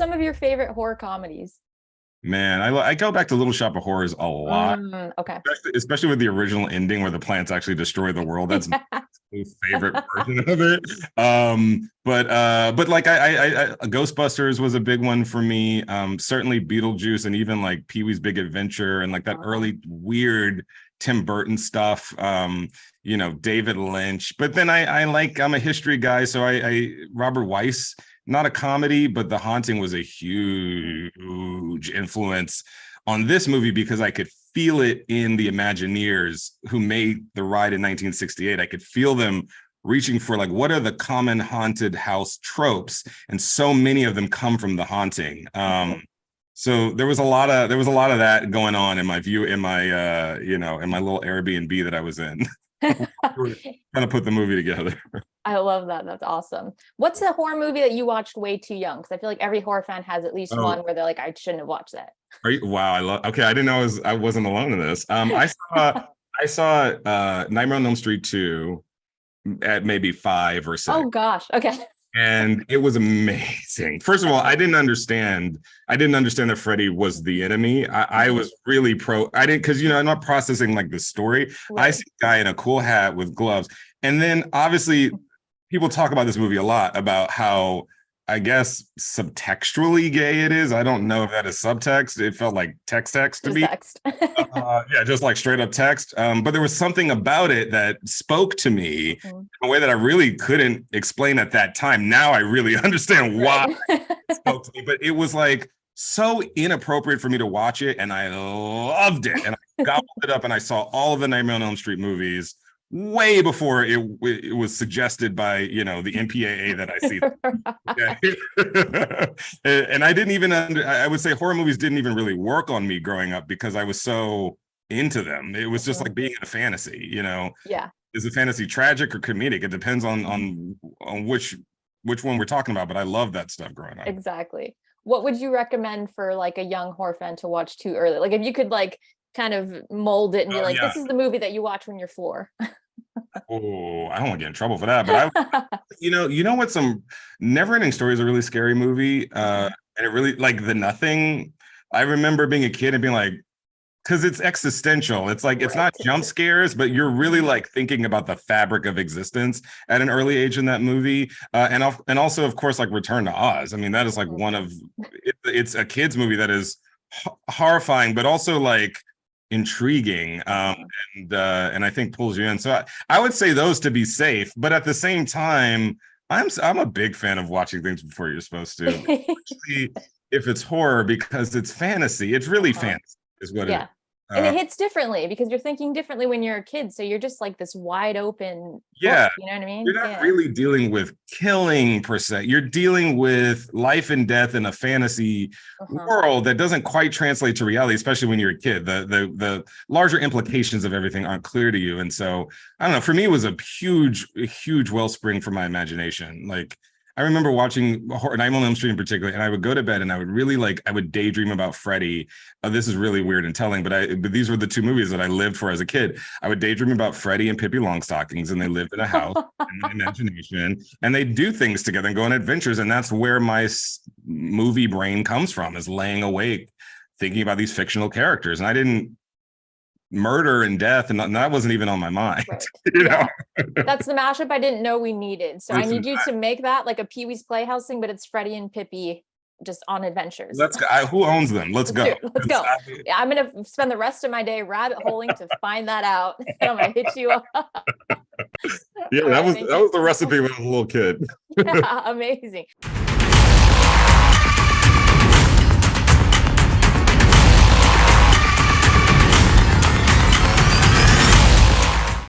some of your favorite horror comedies? Man, I go back to Little Shop of Horrors a lot, Okay. especially with the original ending where the plants actually destroy the world. That's my favorite version of it. But like Ghostbusters was a big one for me. Certainly Beetlejuice and even like Pee-wee's Big Adventure and like that early weird Tim Burton stuff. David Lynch. But then I'm a history guy, so I Robert Weiss. Not a comedy, but The Haunting was a huge influence on this movie because I could feel it in the Imagineers who made The Ride in 1968. I could feel them reaching for like, what are the common haunted house tropes? And so many of them come from The Haunting. So there was a lot of that going on in my view, in my in my little Airbnb that I was in. Trying to put the movie together. I love that. That's awesome. What's a horror movie that you watched way too young? Because I feel like every horror fan has at least one where they're like, I shouldn't have watched that. Wow, okay, I didn't know I wasn't alone in this. I saw Nightmare on Elm Street 2 at maybe 5 or 6. Oh gosh. Okay. And it was amazing. First of all, I didn't understand that Freddy was the enemy. I was really because I'm not processing like the story. Right. I see a guy in a cool hat with gloves. And then obviously people talk about this movie a lot about how, I guess, subtextually gay it is. I don't know if that is subtext. It felt like text to me. Text. Yeah, just like straight up text. But there was something about it that spoke to me in a way that I really couldn't explain at that time. Now I really understand why it spoke to me. But it was like so inappropriate for me to watch it, and I loved it. And I gobbled it up, and I saw all of the Nightmare on Elm Street movies way before it was suggested by the MPAA that I see. And I didn't even I would say horror movies didn't even really work on me growing up because I was so into them. It was just like being in a fantasy. Yeah. Is a fantasy tragic or comedic? It depends on which one we're talking about. But I love that stuff growing up. Exactly. What would you recommend for like a young horror fan to watch too early? Like if you could like kind of mold it and be like, this is the movie that you watch when you're 4. Oh, I don't want to get in trouble for that, but you know what? Some Neverending Story is a really scary movie, and it really like The Nothing. I remember being a kid and being like, because it's existential. It's like it's not jump scares, but you're really like thinking about the fabric of existence at an early age in that movie, and also of course like Return to Oz. I mean, that is like one of it's a kids movie that is horrifying, but also like intriguing and I think pulls you in. So I would say those to be safe, but at the same time I'm a big fan of watching things before you're supposed to, especially if it's horror, because it's fantasy. It's really fantasy is what it is. And it hits differently because you're thinking differently when you're a kid. So you're just like this wide open. Yeah. Book, you know what I mean? You're not really dealing with killing per se. You're dealing with life and death in a fantasy world that doesn't quite translate to reality, especially when you're a kid. The larger implications of everything aren't clear to you. And so, I don't know, for me, it was a huge wellspring for my imagination. Like, I remember watching Nightmare on Elm Street in particular, and I would go to bed and I would really I would daydream about Freddy. This is really weird and telling, but these were the 2 movies that I lived for as a kid. I would daydream about Freddy and Pippi Longstockings, and they lived in a house in my imagination, and they do things together and go on adventures. And that's where my movie brain comes from, is laying awake, thinking about these fictional characters. And I didn't murder and death, and that wasn't even on my mind. Right. That's the mashup I didn't know we needed. So I need you to make that like a Pee-wee's Playhouse thing, but it's Freddy and Pippi just on adventures. Let's go. Who owns them? Let's go. Let's go. Yeah, I'm gonna spend the rest of my day rabbit holing to find that out. I'm gonna hit you up. Yeah, that was the recipe when I was a little kid. Yeah, amazing.